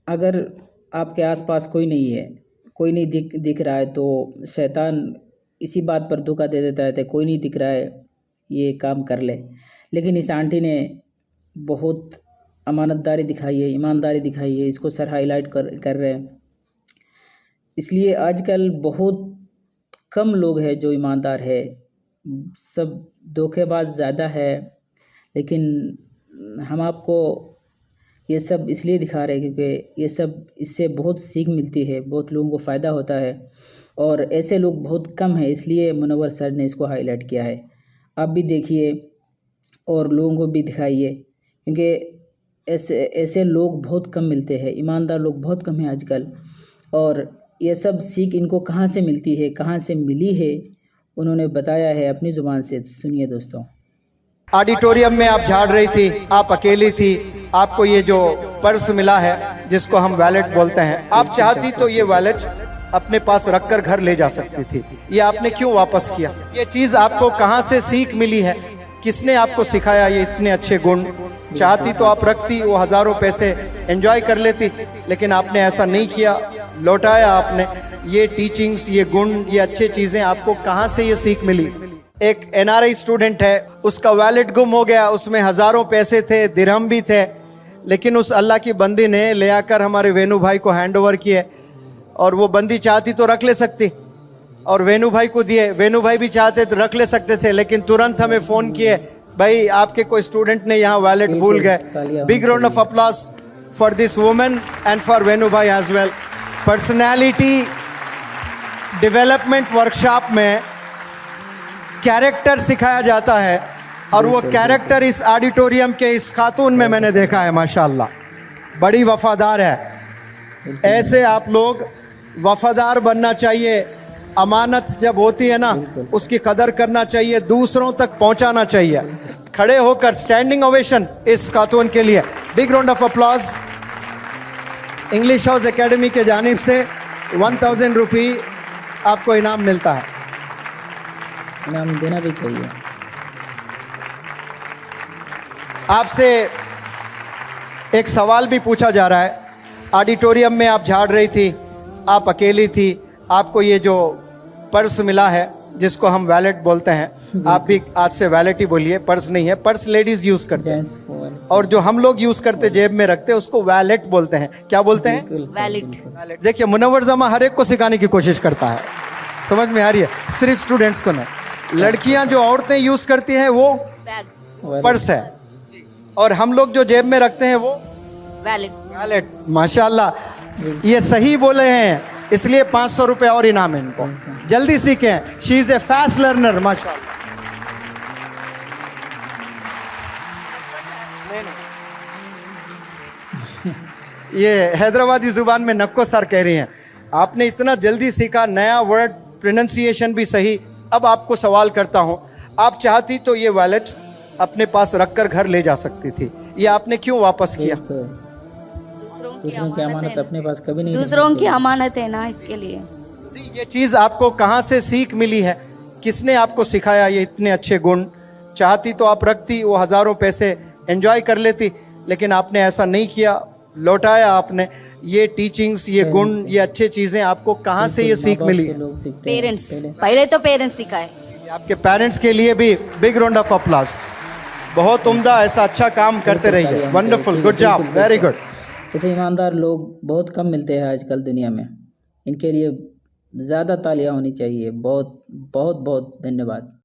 अगर आपके आसपास कोई नहीं है, कोई नहीं दिख रहा है, तो शैतान इसी बात पर धोखा दे देता है कि कोई नहीं दिख रहा है, ये काम कर ले। लेकिन इस आंटी ने बहुत अमानतदारी दिखाई है, ईमानदारी दिखाई है, इसको सर हाईलाइट कर रहे हैं। इसलिए आजकल बहुत कम लोग हैं जो ईमानदार है, सब धोखेबाज ज़्यादा है। लेकिन हम आपको ये सब इसलिए दिखा रहे हैं क्योंकि ये सब इससे बहुत सीख मिलती है, बहुत लोगों को फ़ायदा होता है और ऐसे लोग बहुत कम हैं, इसलिए मुनव्वर सर ने इसको हाईलाइट किया है। आप भी देखिए और लोगों को भी दिखाइए, क्योंकि ऐसे लोग बहुत कम मिलते हैं, ईमानदार लोग बहुत कम हैं आजकल। और ये सब सीख इनको कहाँ से मिलती है, कहाँ से मिली है, उन्होंने बताया है अपनी ज़ुबान से। सुनिए दोस्तों। ऑडिटोरियम में आप झाड़ रही थी, आप अकेली थी, आपको ये जो पर्स मिला है जिसको हम वैलेट बोलते हैं, आप चाहती तो ये वैलेट अपने पास रखकर घर ले जा सकती थी। ये आपने क्यों वापस किया? ये चीज आपको कहाँ से सीख मिली है? किसने आपको सिखाया ये इतने अच्छे गुण? चाहती तो आप रखती, वो हजारों पैसे एंजॉय कर लेती, लेकिन आपने ऐसा नहीं किया, लौटाया आपने। ये टीचिंग्स, ये गुण, ये अच्छे चीजें आपको कहाँ से ये सीख मिली? एक एनआरआई स्टूडेंट है, उसका वैलेट गुम हो गया, उसमें हजारों पैसे थे, दिरहम भी थे, लेकिन उस अल्लाह की बंदी ने ले आकर हमारे वेणु भाई को हैंड ओवर किए। और वो बंदी चाहती तो रख ले सकती और वेणु भाई को दिए, वेणु भाई भी चाहते तो रख ले सकते थे, लेकिन तुरंत हमें फोन किए, भाई आपके कोई स्टूडेंट ने यहाँ वैलेट भूल गए। Big round of applause for this woman and for Venu भाई as well. Personality development workshop में कैरेक्टर सिखाया जाता है और वो कैरेक्टर इस ऑडिटोरियम के इस खातून में मैंने देखा है, माशाल्लाह बड़ी वफादार है। ऐसे आप लोग वफादार बनना चाहिए। अमानत जब होती है ना, उसकी कदर करना चाहिए, दूसरों तक पहुंचाना चाहिए। खड़े होकर स्टैंडिंग ओवेशन इस खातून के लिए। Big round of applause. English house academy के जानिब से 1000 रुपये आपको इनाम मिलता है। इनाम देना भी चाहिए। आपसे एक सवाल भी पूछा जा रहा है। ऑडिटोरियम में आप झाड़ रही थी, आप अकेली थी, आपको ये जो पर्स मिला है जिसको हम वैलेट बोलते हैं, आप भी आज से वैलेट ही बोलिए, पर्स नहीं है। पर्स लेडीज यूज करते हैं और जो हम लोग यूज करते जेब में रखते हैं उसको वैलेट बोलते हैं। क्या बोलते हैं? वैलेट। देखिए मुनव्वर जमा हर एक को सिखाने की कोशिश करता है, समझ में आ रही है? सिर्फ स्टूडेंट्स को नहीं। लड़कियां जो औरतें यूज करती हैं वो पर्स है और हम लोग जो जेब में रखते हैं वो वैलेट। माशाल्लाह ये सही बोले हैं, इसलिए 500 रुपये और इनाम है इनको। जल्दी सीखें। She is a fast learner माशाल्लाह। ये हैदराबादी जुबान में नक्को सर कह रही हैं। आपने इतना जल्दी सीखा, नया वर्ड, प्रोनाउंसिएशन भी सही। अब आपको सवाल करता हूं, आप चाहती तो ये वैलेट अपने पास रखकर घर ले जा सकती थी, ये आपने क्यों वापस किया? दूसरों की अमानत अपने पास कभी नहीं, दूसरों की अमानत है ना, इसके लिए। ये चीज आपको कहाँ से सीख मिली है? किसने आपको सिखाया ये इतने अच्छे गुण? चाहती तो आप रखती, वो हजारों पैसे एंजॉय कर लेती, लेकिन आपने ऐसा नहीं किया, लौटाया आपने। ये टीचिंग्स, ये गुण, ये अच्छे चीजें आपको कहाँ से ये सीख मिली? पेरेंट्स, पहले तो पेरेंट्स सिखाए। आपके पेरेंट्स के लिए भी बिग राउंड ऑफ अप्लॉज। बहुत उम्दा, ऐसा अच्छा काम करते रहिए। Wonderful, good job, very good. ऐसे ईमानदार लोग बहुत कम मिलते हैं आजकल दुनिया में, इनके लिए ज़्यादा तालियां होनी चाहिए। बहुत बहुत बहुत धन्यवाद।